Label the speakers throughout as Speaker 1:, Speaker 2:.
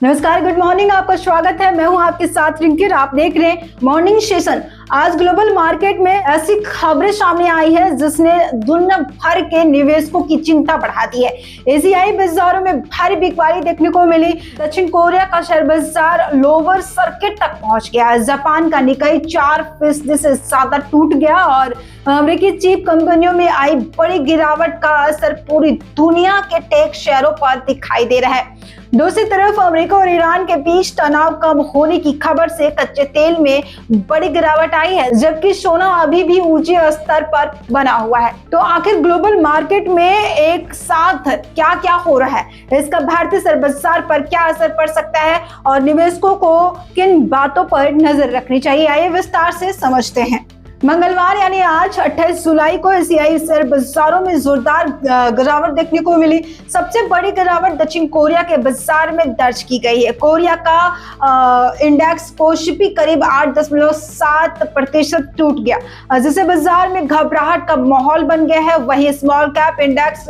Speaker 1: नमस्कार, good morning. आपका स्वागत है। मैं हूं आपके साथ रिंकी। आप देख रहे हैं मॉर्निंग सेशन। आज ग्लोबल मार्केट में ऐसी खबरें सामने आई है जिसने दुनिया भर के निवेशकों की चिंता बढ़ा दी है। एशियाई बाजारों में भारी बिकवाली देखने को मिली। दक्षिण कोरिया का शेयर बाजार लोअर सर्किट तक पहुंच गया। जापान का निकाई 4% से ज्यादा टूट गया और अमेरिकी चीप कंपनियों में आई बड़ी गिरावट का असर पूरी दुनिया के टेक शेयरों पर दिखाई दे रहा है। दूसरी तरफ अमेरिका और ईरान के बीच तनाव कम होने की खबर से कच्चे तेल में बड़ी गिरावट आई है, जबकि सोना अभी भी ऊंचे स्तर पर बना हुआ है। तो आखिर ग्लोबल मार्केट में एक साथ क्या क्या हो रहा है, इसका भारतीय शेयर बाजार पर क्या असर पड़ सकता है और निवेशकों को किन बातों पर नजर रखनी चाहिए, आइए विस्तार से समझते हैं। मंगलवार यानी आज 28 जुलाई को एशियाई शेयर बाजारों में जोरदार गिरावट देखने को मिली। सबसे बड़ी गिरावट दक्षिण कोरिया के बाजार में दर्ज की गई है। कोरिया का इंडेक्स कोशिपी करीब 8.7% टूट गया, जिससे बाजार में घबराहट का माहौल बन गया है। वहीं स्मॉल कैप इंडेक्स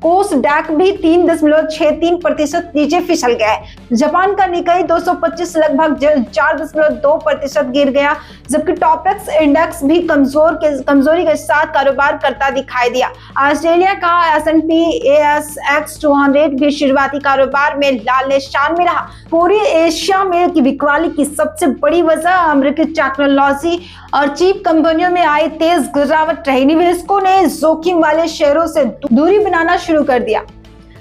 Speaker 1: कोसडैक भी 3.63% नीचे फिसल गया है। जापान का निकाई 225 लगभग 4.2% गिर गया, जबकि टॉपेक्स इंडेक्स भी कमजोरी के साथ कारोबार करता दिखाई दिया। ऑस्ट्रेलिया का S&P ASX 200 भी शुरुआती कारोबार में लाल निशान में रहा। पूरी एशिया में की बिकवाली की सबसे बड़ी वजह अमेरिकी टेक्नोलॉजी और चीप कंपनियों में आई तेज गिरावट रही। निवेशकों ने जोखिम वाले शेयरों से दूरी बनाना शुरू कर दिया,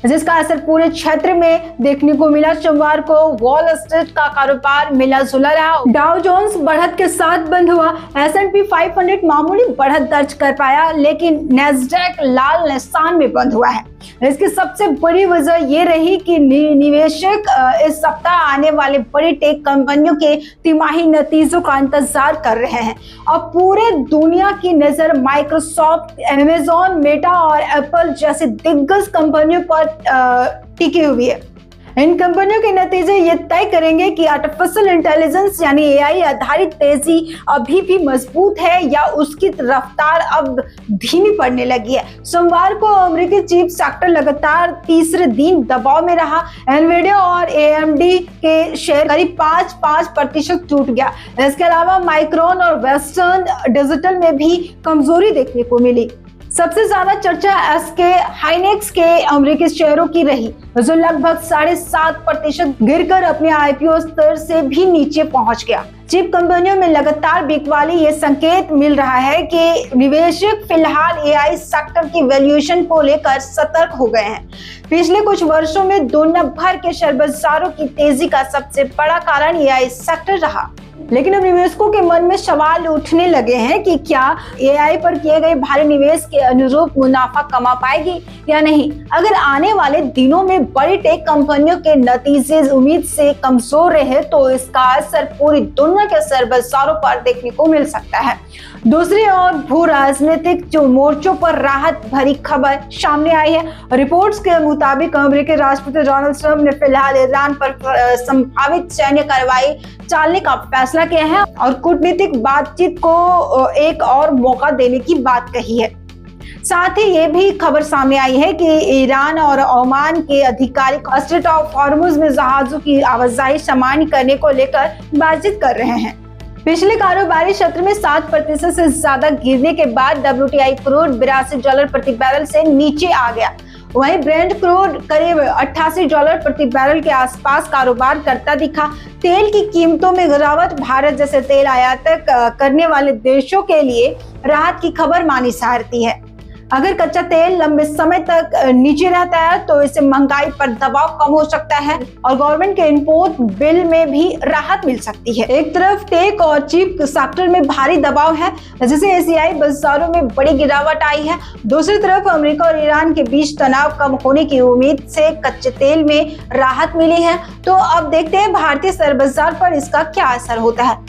Speaker 1: जिसका असर पूरे क्षेत्र में देखने को मिला। सोमवार को वॉल स्ट्रीट का कारोबार मिला जुला रहा। डाउ जोन्स बढ़त के साथ बंद हुआ। S&P 500 मामूली बढ़त दर्ज कर पाया, लेकिन नैस्डैक लाल निशान में बंद हुआ है। इसकी सबसे बड़ी वजह ये रही कि निवेशक इस सप्ताह आने वाले बड़ी टेक कंपनियों के तिमाही नतीजों का इंतजार कर रहे हैं। अब पूरे दुनिया की नजर माइक्रोसॉफ्ट, अमेज़न, मेटा और एप्पल जैसी दिग्गज कंपनियों पर टिकी हुई है। इन कंपनियों के नतीजे ये तय करेंगे कि आर्टिफिशियल इंटेलिजेंस यानी AI आधारित तेजी अभी भी मजबूत है या उसकी रफ्तार अब धीमी पड़ने लगी है। सोमवार को अमेरिकी चिप सेक्टर लगातार तीसरे दिन दबाव में रहा। एनवीडिया और AMD के शेयर करीब 5% टूट गया। इसके अलावा माइक्रोन और वेस्टर्न डिजिटल में भी कमजोरी देखने को मिली। सबसे ज्यादा चर्चा SK हाइनेक्स के अमेरिकी शेयरों की रही, जो लगभग 7.5% गिरकर अपने IPO स्तर से भी नीचे पहुंच गया। चिप कंपनियों में लगातार बिकवाली ये संकेत मिल रहा है कि निवेशक फिलहाल AI सेक्टर की वैल्यूएशन को लेकर सतर्क हो गए हैं। पिछले कुछ वर्षों में दुनिया भर के शेयर बाजारों की तेजी का सबसे बड़ा कारण AI सेक्टर रहा, लेकिन अब निवेशकों के मन में सवाल उठने लगे हैं कि क्या AI पर किए गए भारी निवेश के अनुरूप मुनाफा कमा पाएगी या नहीं। अगर आने वाले दिनों में बड़ी टेक कंपनियों के नतीजे उम्मीद से कमजोर रहे तो इसका असर पूरी दुनिया के शेयर बाजारों पर देखने को मिल सकता है। दूसरी ओर भू राजनीतिक जो मोर्चों पर राहत भरी खबर सामने आई है। रिपोर्ट्स के मुताबिक अमेरिकी राष्ट्रपति डोनाल्ड ट्रंप ने फिलहाल ईरान पर संभावित सैन्य कार्रवाई टालने का फैसला किया है और कूटनीतिक बातचीत को एक और मौका देने की बात कही है। साथ ही ये भी खबर सामने आई है कि ईरान और ओमान के अधिकारी स्ट्रेट ऑफ हॉर्मुज में जहाजों की आवाजाही सामान्य करने को लेकर बातचीत कर रहे हैं। पिछले कारोबारी सत्र में 7% से ज्यादा गिरने के बाद WTI क्रूड $82 प्रति बैरल से नीचे आ गया। वहीं ब्रेंट क्रूड करीब $88 प्रति बैरल के आसपास कारोबार करता दिखा। तेल की कीमतों में गिरावट भारत जैसे तेल आयात करने वाले देशों के लिए राहत की खबर मानी जाती है। अगर कच्चा तेल लंबे समय तक नीचे रहता है तो इससे महंगाई पर दबाव कम हो सकता है और गवर्नमेंट के इम्पोर्ट बिल में भी राहत मिल सकती है। एक तरफ टेक और चिप सेक्टर में भारी दबाव है, जिससे एशियाई बाजारों में बड़ी गिरावट आई है। दूसरी तरफ अमेरिका और ईरान के बीच तनाव कम होने की उम्मीद से कच्चे तेल में राहत मिली है। तो अब देखते हैं भारतीय शेयर बाजार पर इसका क्या असर होता है।